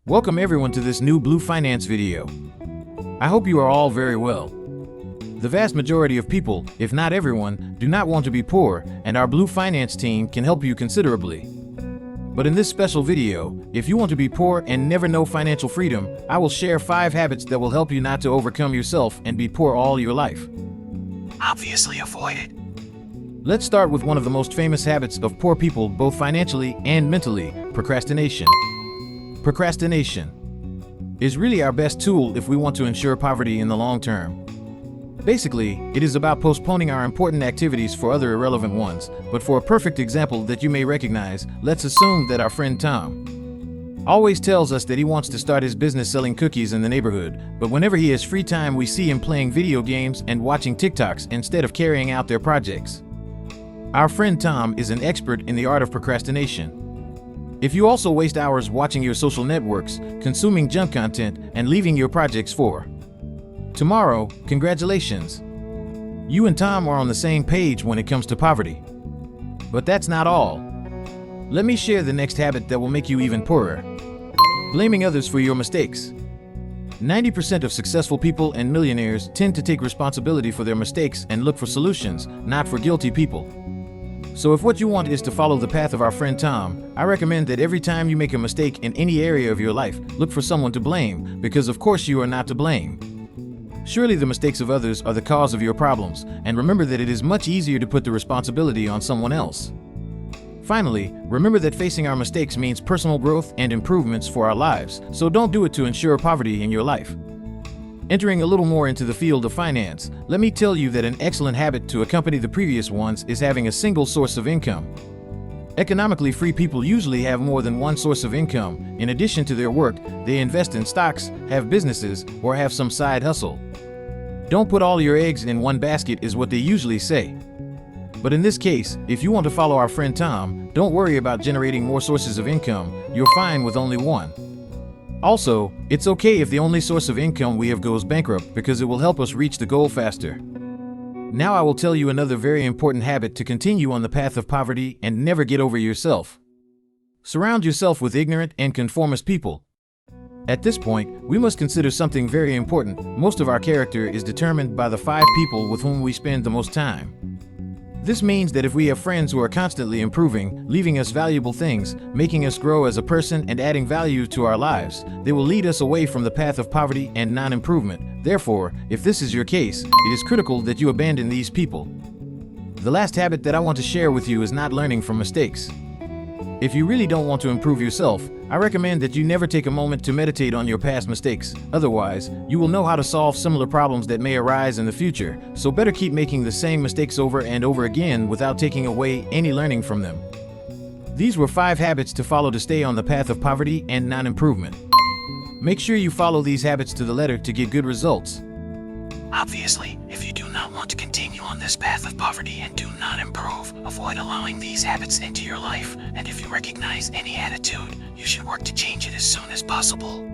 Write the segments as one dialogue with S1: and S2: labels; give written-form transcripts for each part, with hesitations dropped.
S1: Welcome everyone to this new Blue Finance video. I hope you are all very well. The vast majority of people, if not everyone, do not want to be poor, and our Blue Finance team can help you considerably. But in this special video, if you want to be poor and never know financial freedom, I will share 5 habits that will help you not to overcome yourself and be poor all your life.
S2: Obviously avoid it.
S1: Let's start with one of the most famous habits of poor people, both financially and mentally: procrastination. Procrastination is really our best tool if we want to ensure poverty in the long term. Basically, it is about postponing our important activities for other irrelevant ones. But for a perfect example that you may recognize, let's assume that our friend Tom always tells us that he wants to start his business selling cookies in the neighborhood, but whenever he has free time we see him playing video games and watching TikToks instead of carrying out their projects. Our friend Tom is an expert in the art of procrastination. If you also waste hours watching your social networks, consuming junk content, and leaving your projects for tomorrow, congratulations! You and Tom are on the same page when it comes to poverty. But that's not all. Let me share the next habit that will make you even poorer. Blaming others for your mistakes. 90% of successful people and millionaires tend to take responsibility for their mistakes and look for solutions, not for guilty people. So if what you want is to follow the path of our friend Tom, I recommend that every time you make a mistake in any area of your life, look for someone to blame, because of course you are not to blame. Surely the mistakes of others are the cause of your problems, and remember that it is much easier to put the responsibility on someone else. Finally, remember that facing our mistakes means personal growth and improvements for our lives, so don't do it to ensure poverty in your life. Entering a little more into the field of finance, let me tell you that an excellent habit to accompany the previous ones is having a single source of income. Economically free people usually have more than one source of income. In addition to their work, they invest in stocks, have businesses, or have some side hustle. Don't put all your eggs in one basket is what they usually say. But in this case, if you want to follow our friend Tom, don't worry about generating more sources of income. You're fine with only one. Also, it's okay if the only source of income we have goes bankrupt, because it will help us reach the goal faster. Now I will tell you another very important habit to continue on the path of poverty and never get over yourself. Surround yourself with ignorant and conformist people. At this point, we must consider something very important. Most of our character is determined by the 5 people with whom we spend the most time. This means that if we have friends who are constantly improving, leaving us valuable things, making us grow as a person and adding value to our lives, they will lead us away from the path of poverty and non-improvement. Therefore, if this is your case, it is critical that you abandon these people. The last habit that I want to share with you is not learning from mistakes. If you really don't want to improve yourself, I recommend that you never take a moment to meditate on your past mistakes. Otherwise, you will know how to solve similar problems that may arise in the future, so better keep making the same mistakes over and over again without taking away any learning from them. These were 5 habits to follow to stay on the path of poverty and non-improvement. Make sure you follow these habits to the letter to get good results.
S2: Obviously, if you do not want to continue on this path of poverty and do not improve, avoid allowing these habits into your life. And if you recognize any attitude, you should work to change it as soon as possible.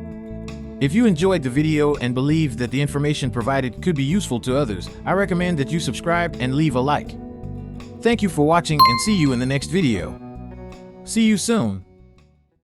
S1: If you enjoyed the video and believe that the information provided could be useful to others, I recommend that you subscribe and leave a like. Thank you for watching and see you in the next video. See you soon.